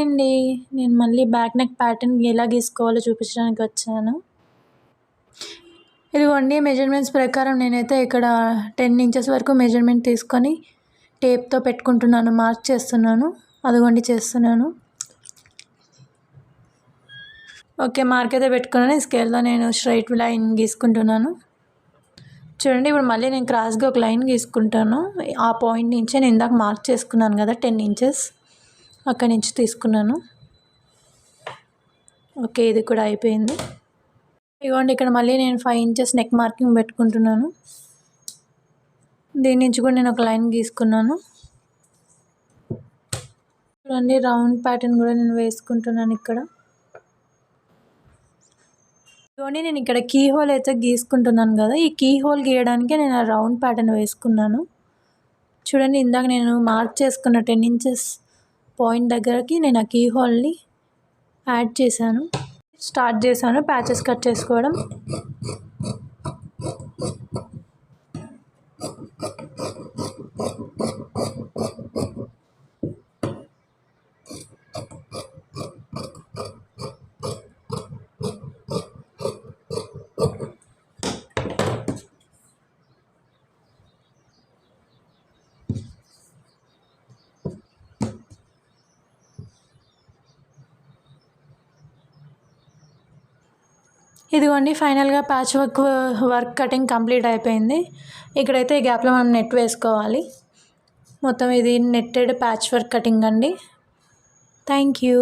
అండి, నేను మళ్ళీ బ్యాక్ నెక్ ప్యాటర్న్ ఎలా గీసుకోవాలో చూపించడానికి వచ్చాను. ఇదిగోండి మెజర్మెంట్స్ ప్రకారం నేనైతే ఇక్కడ 10 ఇంచెస్ వరకు మెజర్మెంట్ తీసుకొని టేప్తో పెట్టుకుంటున్నాను, మార్క్ చేస్తున్నాను. అదిగోండి చేస్తున్నాను. ఓకే, మార్క్ అయితే పెట్టుకున్నాను. స్కేల్తో నేను స్ట్రైట్ లైన్ గీసుకుంటున్నాను. చూడండి, ఇప్పుడు మళ్ళీ నేను క్రాస్గా ఒక లైన్ గీసుకుంటాను. ఆ పాయింట్ నుంచే నేను ఇందాక మార్క్ చేసుకున్నాను కదా 10 ఇంచెస్, అక్కడి నుంచి తీసుకున్నాను. ఓకే, ఇది కూడా అయిపోయింది. ఇదిగోండి ఇక్కడ మళ్ళీ నేను 5 ఇంచెస్ నెక్ మార్కింగ్ పెట్టుకుంటున్నాను. దీని నుంచి కూడా నేను ఒక లైన్ గీసుకున్నాను. చూడండి, రౌండ్ ప్యాటర్న్ కూడా నేను వేసుకుంటున్నాను ఇక్కడ. ఇదిగోండి నేను ఇక్కడ కీ హోల్ అయితే గీసుకుంటున్నాను కదా, ఈ కీ హోల్ గీయడానికే నేను ఆ రౌండ్ ప్యాటర్న్ వేసుకున్నాను. చూడండి, ఇందాక నేను మార్క్ చేసుకున్న 10 ఇంచెస్ పాయింట్ దగ్గరకి నేను ఆ కీ హోల్ని యాడ్ చేశాను. స్టార్ట్ చేశాను ప్యాచెస్ కట్ చేసుకోవడం. ఇదిగోండి ఫైనల్గా ప్యాచ్ వర్క్ కటింగ్ కంప్లీట్ అయిపోయింది. ఇక్కడైతే ఈ గ్యాప్లో మనం నెట్ వేసుకోవాలి. మొత్తం ఇది నెట్టెడ్ ప్యాచ్ వర్క్ కటింగ్ అండి. Thank you.